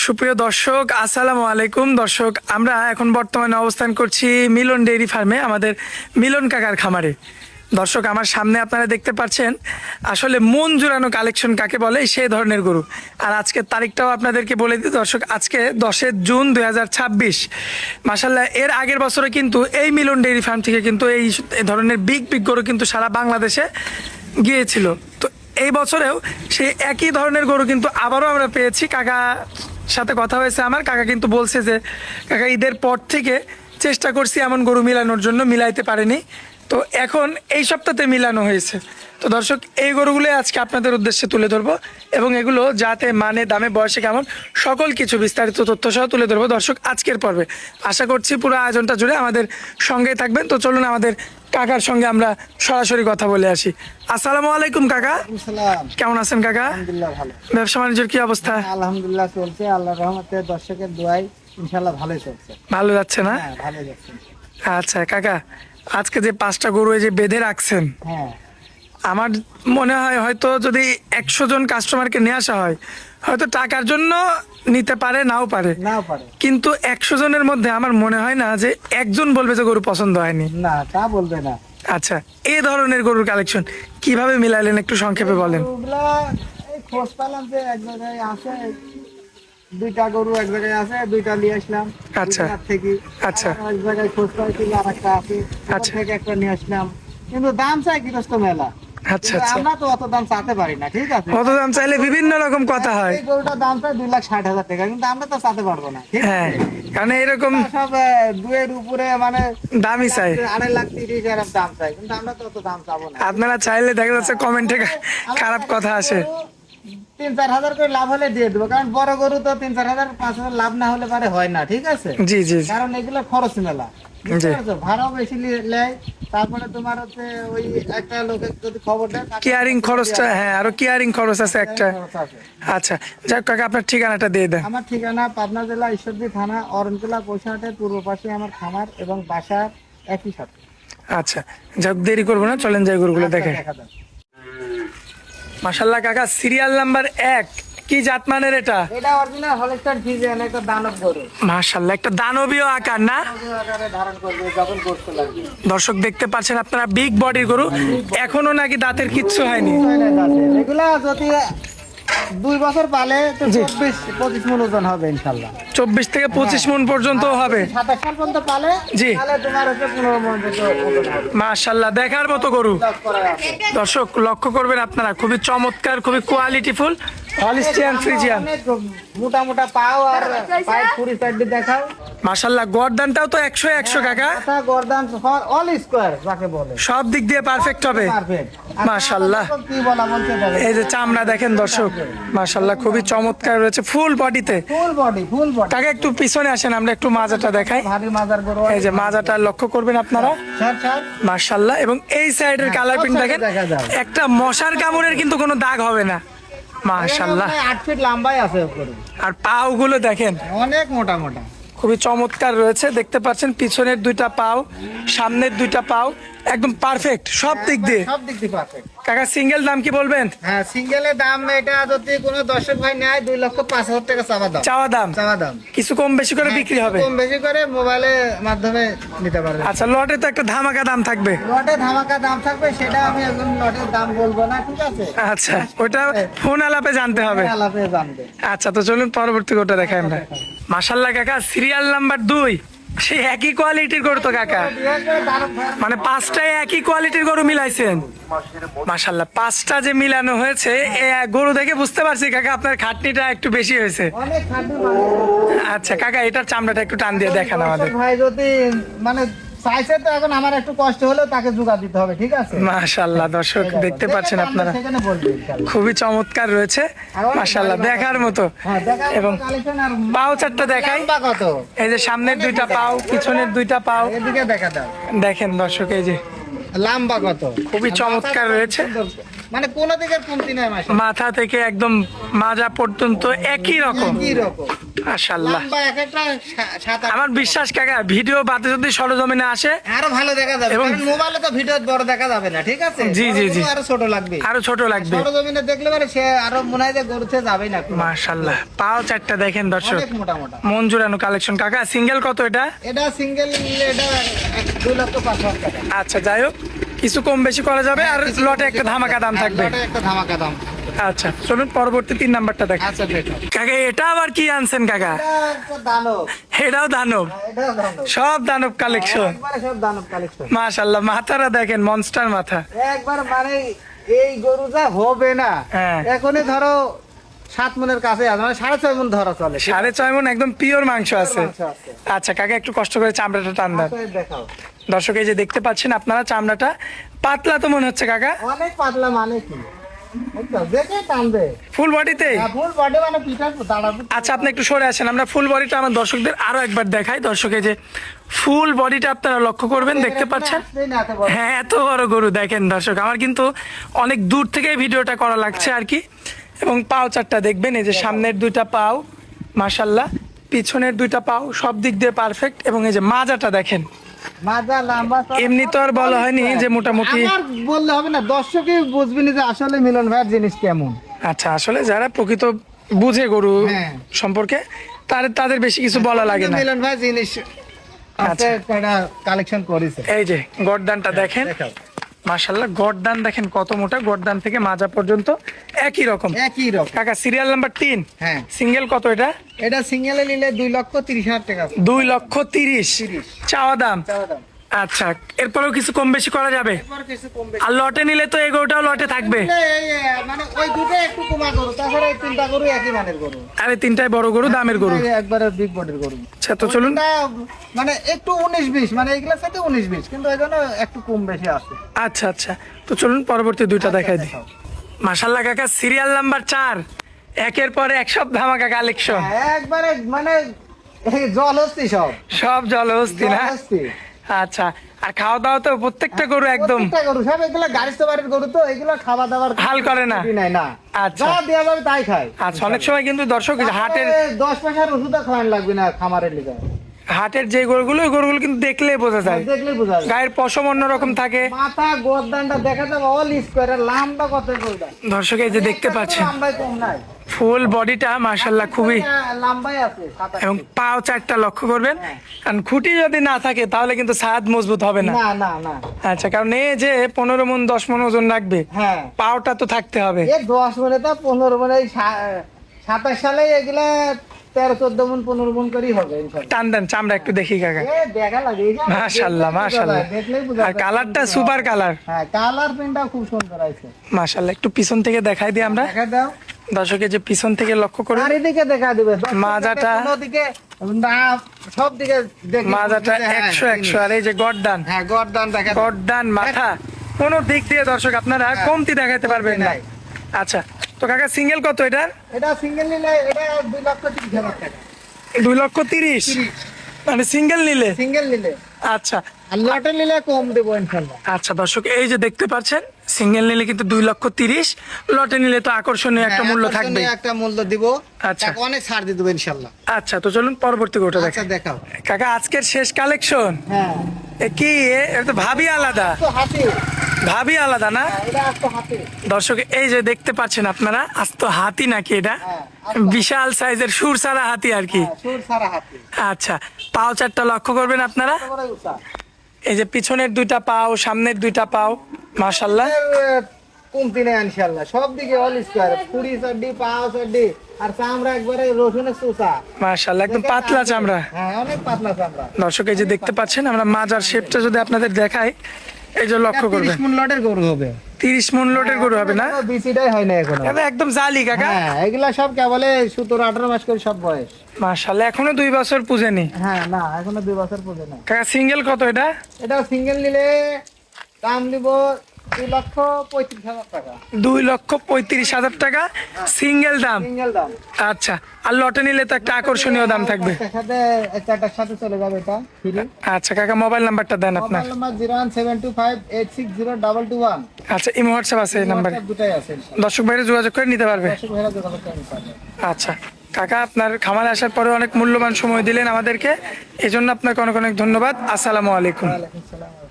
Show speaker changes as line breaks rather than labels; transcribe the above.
সুপ্রিয় দর্শক, আসসালামু আলাইকুম। দর্শক, আমরা এখন বর্তমানে অবস্থান করছি মিলন ডেইরি ফার্মে, আমাদের মিলন কাকার খামারে। দর্শক, আমার সামনে আপনারা দেখতে পাচ্ছেন আসলে মন জুড়ানো কালেকশন কাকে বলে, সেই ধরনের গরু। আর আজকের তারিখটাও আপনাদেরকে বলে দিই দর্শক, আজকে 10 জুন 2026। মাশাল্লাহ, এর আগের বছরে কিন্তু এই মিলন ডেইরি ফার্ম থেকে কিন্তু এই ধরনের বিগ গরু কিন্তু সারা বাংলাদেশে গিয়েছিল। তো এই বছরেও সেই একই ধরনের গরু কিন্তু আবারও আমরা পেয়েছি। কাকা সাথে কথা হয়েছে আমার, কাকা কিন্তু বলছে যে কাকা ঈদের পর থেকে চেষ্টা করছি এমন গরু মিলানোর জন্য, মিলাইতে পারেনি, তো এখন এই সপ্তাহে মিলানো হয়েছে। তো দর্শক, এই গরুগুলো আজকে আপনাদের উদ্দেশ্যে তুলে ধরবো এবং এগুলো যাতে মানে দামে বয়সে কেমন সকল কিছু বিস্তারিত তথ্য সহ তুলে ধরবো দর্শক আজকের পর্বে। আশা করছি পুরো আয়োজনটা জুড়ে আমাদের সঙ্গে থাকবেন। তো চলুন আমাদের কাকার সঙ্গে আমরা সরাসরি কথা বলে আসি। আসসালামু আলাইকুম কাকা, কেমন আছেন কাকা?
আলহামদুলিল্লাহ ভালো।
ব্যবসা বাণিজ্যের কি অবস্থা?
আলহামদুলিল্লাহ চলছে, আল্লাহর রহমতে, দর্শকের দোয়ায় ইনশাআল্লাহ ভালোই চলছে।
ভালো যাচ্ছে না?
হ্যাঁ, ভালো যাচ্ছে।
আচ্ছা কাকা, আজকে যে 5টা গরু এই যে বেঁধে রাখছেন,
হ্যাঁ,
আমার মনে হয় হয়তো যদি 100 জন কাস্টমারকে নিয়ে আসা হয়, হয়তো টাকার জন্য নিতে পারে, নাও পারে,
নাও পারে।
কিন্তু 100 জনের মধ্যে আমার মনে হয় না যে একজন বলবে যে গরু পছন্দ হয়নি।
না, তা বলবে না।
আচ্ছা, এই ধরনের গরুর কালেকশন কিভাবে মিলাইলেন একটু সংক্ষেপে বলেন।
গরুগুলা এই খোঁজ পেলাম যে এক জায়গায় আছে, দুইটা গরু এক জায়গায় আছে, দুইটা নিয়ে আসলাম।
আচ্ছা।
গুজরাট থেকে।
আচ্ছা।
আর এক জায়গায় খোঁজ পাইছিল আর একটা আছে, ওখান
আচ্ছা।
থেকে একটা নিয়ে আসলাম। কিন্তু দাম চাই গৃহস্থ মেলা।
আচ্ছা
কিন্তু
আচ্ছা,
আমরা তো অত দাম চাতে পারি না, ঠিক আছে?
কত দাম চাইলে বিভিন্ন রকম কথা হয়।
এই গরুটার দাম চাই 2,60,000 টাকা, কিন্তু আমরা তো চাতে পারবো না, ঠিক
হ্যাঁ,
আছে?
কারণ এরকম
সব দুয়ের উপরে মানে
দামই চাই।
2,30,000 এরকম দাম চাই, কিন্তু আমরা তো অত দাম চাবো না।
আপনারা চাইলে দেখা যাচ্ছে কমেন্টে খারাপ কথা আসে।
3-4 হাজার করে লাভ হলে দিয়ে দেবো, কারণ বড় গরু তো 3-4 হাজার 5 হাজার লাভ না হলে পারে হয় না, ঠিক আছে?
জি জি জি।
কারণ এগুলো খরচ মেলা, বুঝতে
জি।
পারছো? ভাড়াও বেশি নেয়। তারপরে তোমার হচ্ছে ওই একটা লোকের যদি খবর দেয়, তাকে
কেয়ারিং খরচটা, হ্যাঁ, আরো কেয়ারিং খরচ আছে একটা।
খরচ আছে।
আচ্ছা, যাক কাকা, আপনার ঠিকানাটা দিয়ে দেন।
আমার ঠিকানা পাবনা জেলা ঈশ্বরদী থানা অরণকুলা পৌষাহাটের পূর্ব পাশে আমার খামার এবং বাসার একই সাথে।
আচ্ছা, যাক দেরি করবো না, চলেন যাই গরুগুলো
আচ্ছা,
দেখে।
দেখা যাক।
মাশাল্লাহ কাকা, সিরিয়াল নাম্বার 1, কি জাতমানের এটা?
এটা অরিজিনাল হলস্টাইন ফ্রিজিয়ান, একটা দানব গরু।
মাশাল্লাহ, একটা দানবীয় আকার না?
আকারে ধারণ করবে যখন গোশত লাগবে।
দর্শক দেখতে পাচ্ছেন আপনারা, বিগ বডির গরু, এখনো নাকি দাঁতের কিচ্ছু হয়নি।
এগুলা যদি 2 বছর পালে তো 24-25 মণ ওজন হবে ইনশাআল্লাহ।
24 থেকে 25 মণ পর্যন্ত হবে।
27 সাল পর্যন্ত পালে,
জি।
তাহলে তোমার হচ্ছে 15 মণ পর্যন্ত ওজন হবে।
মাশাল্লাহ, দেখার মতো গরু।
চাষ করা আছে।
দর্শক লক্ষ্য করবেন আপনারা, খুবই চমৎকার, খুবই কোয়ালিটিফুল হলিস্টিয়ান ফ্রিজিয়ান।
অনেক মোটা মোটা পাও আর পায়ের পুরি সাইড দিয়ে দেখাও।
মাশাল্লাহ, গর্দানটাও তো 100 কাকা,
মাথা গর্দান অল স্কয়ার যাকে বলে,
সব দিক দিয়ে পারফেক্ট হবে।
পারফেক্ট।
মাশাআল্লাহ।
কি বলা বলতে পারে,
এই যে চামড়া দেখেন দর্শক, মাশাল্লাহ খুবই চমৎকার রয়েছে ফুল বডিতে।
Full body.
কাকা একটু পিছনে আসেন, আমরা একটু মাজাটা দেখাই।
ভারী মাজার গরু।
এই যে মাজাটা লক্ষ্য করবেন আপনারা,
ছাড়।
মাশাল্লাহ। এবং এই সাইডের কালার প্রিন্ট দেখেন,
দেখা যায়।
একটা মশার কামড়ের কিন্তু কোনো দাগ হবে না, মাশাল্লাহ।
8 ফিট লম্বাই আছে গরু।
আর পাও গুলো দেখেন,
অনেক মোটা মোটা।
খুবই চমৎকার রয়েছে, দেখতে পাচ্ছেন পিছনের 2টা পাও, সামনের 2টা পাও, একদম পারফেক্ট সব দিক দিয়ে।
সব দিক দিয়ে পারফেক্ট।
কাকা সিঙ্গেল দাম কি বলবেন?
হ্যাঁ, সিঙ্গেলের দাম এটা যদি কোনো দর্শক ভাই নেয় 2,05,000 টাকা
চাওয়া দাম,
চাওয়া দাম।
কিছু কম বেশি করে বিক্রি হবে।
কম বেশি করে মোবাইলের মাধ্যমে নিতে পারবে।
আচ্ছা, লটে তো একটা ধামাকা দাম থাকবে।
লটে ধামাকা দাম থাকবে, সেটা আমি একদম লটের দাম বলবো না, ঠিক আছে?
আচ্ছা, ওটা ফোন আলাপে জানতে হবে।
আলাপে জানবে।
আচ্ছা, তো চলুন পরবর্তী গরুটা দেখাই আমরা। মাশাল্লাহ কাকা, সিরিয়াল নাম্বার 2, সেই একই কোয়ালিটির গরু তো কাকা, মানে 5টায় একই কোয়ালিটির গরু মিলাইছেন। মাশাল্লাহ, 5টা যে মিলানো হয়েছে, এ গরু দেখে বুঝতে পারছি কাকা আপনার খাটনিটা একটু বেশি হয়েছে।
অনেক খাঁটি মানে।
আচ্ছা কাকা, এটার চামড়াটা একটু টান দিয়ে দেখান আমাদের।
দর্শক ভাই যদি মানে চাইছে, তো এখন আমার একটু কষ্ট হলেও তাকে জোগাড় দিতে হবে, ঠিক আছে?
মাশাল্লাহ, দর্শক দেখতে পাচ্ছেন আপনারা,
সেখানে বলবি ইনশাআল্লাহ।
খুবই চমৎকার রয়েছে, মাশাল্লাহ দেখার মতো।
হ্যাঁ, দেখার মতো
এবং
কালেকশন। আর
পাও চারটা দেখাই,
লম্বা কত?
এই যে সামনের 2টা পাও, পিছনের 2টা পাও
এদিকে দেখা দাও,
দেখেন দর্শক, এই যে
লম্বা কত?
খুবই চমৎকার রয়েছে।
মানে কোন দিকের কমতি নাই মাসে,
মাথা থেকে একদম মাজা পর্যন্ত একই রকম।
কি রকম
মাশাআল্লাহ,
লম্বা এক একটা 7-8
আমার বিশ্বাস কাকা ভিডিও বাদে যদি সরজমিনে আসে
আরো ভালো দেখা যাবে,
এবং-
কারণ মোবাইলে তো ভিডিও বড় দেখা যাবে না, ঠিক আছে?
জি, জি, জি।
বড়গুলো আরো ছোট লাগবে,
আরো ছোট লাগবে।
সরজমিনে দেখলে পরে সে আরো মনে হয় যে গরুতে যাবেই না কোনো।
মাশাআল্লাহ, পাও চারটা দেখেন দর্শক,
অনেক মোটা মোটা।
মন জুড়ানো কালেকশন। কাকা সিঙ্গেল কত এটা?
এটা সিঙ্গেল নিলে এটা 2,05,000 টাকা।
আচ্ছা যাই হোক, কিছু কম বেশি করা যাবে, আর
কিছু
লটে একটা ধামাকা দাম
হ্যাঁ,
থাকবে।
লটে একটা ধামাকা দাম।
আচ্ছা চলুন পরবর্তী 3 নাম্বারটা দেখ।
আচ্ছা দেখো,
কাকা এটা আবার কি আনছেন কাকা?
এটা একটা দানব,
এটাও দানব,
এটাও দানব।
সব দানব কালেকশন।
একবারে সব দানব কালেকশন।
মাশাআল্লাহ, মাথাটা দেখেন মনস্টার মাথা।
একবার মানে এই গরু যা হবে না,
হ্যাঁ।
এখনই ধরো 7 মনের কাছে আছে, মানে 6.5 মন ধরা চলে।
6.5 মণ একদম পিওর মাংস আছে।
মাংস আছে।
আচ্ছা কাকা একটু কষ্ট করে চামড়াটা টান দেন।
আচ্ছা, দেখাও।
দর্শক এই যে দেখতে পাচ্ছেন আপনারা, চামড়াটা পাতলা তো মনে হচ্ছে কাকা,
অনেক পাতলা, মানে কি বুঝছো? দেখে টানবে।
ফুল বডিতে।
ফুল বডি মানে পিঠা দাঁড়াবে।
আচ্ছা আপনি একটু সরে আসেন, আমরা ফুল বডিটা আমার দর্শকদের আরো একবার দেখাই। দর্শক এই যে ফুল বডিটা আপনারা লক্ষ্য করবেন, দেখতে পাচ্ছেন।
আসবেই না এত বড়।
হ্যাঁ এত বড় গরু দেখেন দর্শক, আমার কিন্তু অনেক দূর থেকে ভিডিওটা করা লাগছে আর কি। এবং পাও চারটা দেখবেন, এই যে সামনের 2টা পাও মাশাল্লাহ, পিছনের 2টা পাও সব দিক দিয়ে পারফেক্ট। এবং এই যে মাজাটা দেখেন,
মাজা লম্বা চওড়া
এমনি তো আর বলা হয়নি যে মোটামুটি।
আমার বললে হবে না, দর্শকই বুঝবি না যে আসলে মিলন ভাইয়ের জিনিস কেমন।
আচ্ছা আসলে যারা প্রকৃত বুঝে গরু
হ্যাঁ।
সম্পর্কে তাদের বেশি কিছু বলা লাগে না।
মিলন ভাই জিনিস আছে, একটা কালেকশন করেছে।
এই যে গর্দানটা দেখেন,
দেখাও।
মাশাল্লাহ গর্দান দেখেন কত মোটা, গর্দান থেকে মাজা পর্যন্ত একই রকম।
একই রকম।
কাকা সিরিয়াল নাম্বার 3,
হ্যাঁ।
সিঙ্গেল কত এটা?
এটা সিঙ্গেলে নিলে 2,30,000 টাকা।
2,30,000 চাওয়া দাম।
চাওয়া দাম।
আচ্ছা এরপরেও কিছু কম বেশি করা যাবে।
এরপর কিছু কমবে।
আর লটে নিলে তো এগোটাও লটে থাকবে।
মানে ওই দুটো একটু কমা গরু, তাছাড়া এই 3টা গরু একই মানের গরু।
আরে 3টাই বড় গরু, দামের গরু।
একবারে বিগ বডির গরু।
আচ্ছা তো চলুন,
ওইটা মানে একটু 19-20, মানে এগুলা সাথে 19-20, কিন্তু এখানে একটু কম বেশি আছে।
আচ্ছা আচ্ছা তো চলুন পরবর্তী 2টা দেখাই দিই।
দেখাও।
মাশাল্লাহ কাকা সিরিয়াল নাম্বার 4, একের পরে এক সব ধামাকা কালেকশন,
একবারে মানে এই জলহস্তি সব।
সব জলহস্তি না?
জলহস্তি।
আচ্ছা আর খাওয়া দাওয়া তো প্রত্যেকটা গরু একদম
প্রত্যেকটা গরু সব এগুলা গাড়িতে বাড়ির গরু, তো এগুলো খাওয়া দাওয়ার
হাল করে না।
নাই না।
আচ্ছা।
যা দেওয়া যাবে তাই খায়।
আচ্ছা অনেক সময় কিন্তু দর্শক এই যে হাটের
10 পয়সার ওষুধ খাওয়ান লাগবে না খামারের লিগে।
হাটের যে গরুগুলো, ওই গরুগুলো কিন্তু দেখলেই বোঝা যায়,
দেখলেই বোঝা যায়।
গায়ের পশম অন্যরকম থাকে।
মাথা গর্দানটা দেখা যাবে অল স্কয়ার, লম্বা কত গরুটা।
দর্শক এই যে দেখতে পাচ্ছেন
লম্বাই কম নাই,
ফুল বডিটা মাশাল্লাহ খুবই,
লম্বাই আছে 27
এবং পাও চারটা লক্ষ্য করবেন। কারণ খুঁটি যদি না থাকে তাহলে কিন্তু ছাদ মজবুত হবে না।
না না না।
আচ্ছা কারণ এই যে 15 মণ 10 মণ ওজন রাখবে,
হ্যাঁ,
পাওটা তো থাকতে হবে।
এ 10 মনে তা 15 মনে, 27 সালে এগুলা 13-14 মন 15 মন করেই হবে ইনশাআল্লাহ।
টান দেন চামড়া একটু দেখি কাকা।
এ দেখা লাগে, এই যে
মাশাল্লাহ
দেখলেই বোঝা
মাশাল্লাহ,
যায়, দেখলেই বোঝা
আর
যায়।
কালারটা সুপার কালার।
হ্যাঁ, কালার প্রিন্টটা খুব সুন্দর আছে।
মাশাল্লাহ একটু পিছন থেকে দেখাই দিই আমরা
দেখা দাও,
দর্শকের, যে পিছন থেকে লক্ষ্য করুন
চারিদিকে দেখা দিবে।
মাজাটা,
দিকে না, সব দিকে দেখবে।
মাজাটা
হ্যাঁ,
100 আর এই যে গর্দান,
হ্যাঁ, গর্দান দেখা দাও।
গর্দান মাথা, কোন দিক দিয়ে দর্শক আপনারা কমতি দেখাতে পারবেন না।
নাই।
আচ্ছা তো কাকা সিঙ্গেল কত এটা?
এটা সিঙ্গেল নিলে এটা 2,30,000 টাকা।
2,30,000 মানে সিঙ্গেল নিলে।
সিঙ্গেল নিলে,
আচ্ছা
আর লটে নিলে কম দেবো ইনশাআল্লাহ।
আচ্ছা দর্শক এই যে দেখতে পাচ্ছেন, সিঙ্গেল নিলে কিন্তু 2,30,000, লটে নিলে তো আকর্ষণীয় একটা মূল্য থাকবে।
আকর্ষণীয় একটা মূল্য দিব।
আচ্ছা।
তাকে অনেক ছাড় দিয়ে দেবো ইনশাআল্লাহ।
আচ্ছা তো চলুন পরবর্তী গোটা
আচ্ছা
দেখেন।
দেখাও।
কাকা আজকের শেষ কালেকশন
হ্যাঁ,
কি? এটা তো ভাবি আলাদা,
তো হাতি,
ভাবি আলাদা না?
এটা আসতো হাতি।
দর্শক এই যে দেখতে পাচ্ছেন আপনারা, আজ তো হাতি নাকি এটা?
হ্যাঁ,
বিশাল সাইজের সুর সারা হাতি আর কি।
সুর সারা হাতি।
আচ্ছা পাও চারটা লক্ষ্য করবেন আপনারা,
কত বড় উঁচা।
এই যে পিছনের 2টা পাও, সামনের 2টা পাও মাশাল্লাহ।
কমতি নেই ইনশাআল্লাহ, সব দিকে অল স্কয়ার, পুরি সাড্ডি, পাও সাড্ডি, আর চামড়া একবারে রসুনের চোষা।
মাশাল্লাহ একদম পাতলা চামড়া।
হ্যাঁ, অনেক পাতলা চামড়া।
দর্শক এই যে দেখতে পাচ্ছেন, আমরা মাজার শেপটা যদি আপনাদের দেখাই, এই যে লক্ষ্য করবেন
30 মণ লটের গরু হবে।
30 মণ লোটের গরু হবে না?
এখনো বিচিটাই হয় না এখনো।
এটা একদম জালি কাকা।
হ্যাঁ, এগুলা সব কেবলে 17-18 মাস করে সব বয়স।
মাশাল্লাহ এখনো 2 বছর পুজেনি।
হ্যাঁ, না এখনো 2 বছর পর্যন্ত না।
কাকা সিঙ্গেল কত এটা?
এটা সিঙ্গেল নিলে দাম দিব 2,35,000 টাকা
2,35,000 টাকা সিঙ্গেল দাম।
সিঙ্গেল দাম।
আচ্ছা, আর লটে নিলে তো একটা আকর্ষণীয় দাম থাকবে।
চারটার সাথে চলে যাবে এটা ফ্রি।
আচ্ছা কাকা, মোবাইল নাম্বারটা দেন আপনার।
Mobile number 01725860222।
আচ্ছা, ইমো হোয়াটসঅ্যাপ আছে এই নাম্বারে,
দুটাই আছে।
দর্শক ভাইরা যোগাযোগ করে নিতে পারবে।
দর্শক ভাইরা যোগাযোগ করে নিতে পারবে।
আচ্ছা কাকা, আপনার খামারে আসার পরে অনেক মূল্যবান সময় দিলেন আমাদেরকে, এজন্য আপনাকে অনেক অনেক ধন্যবাদ। আসসালামু আলাইকুম।
ওয়ালাইকুম আসসালাম।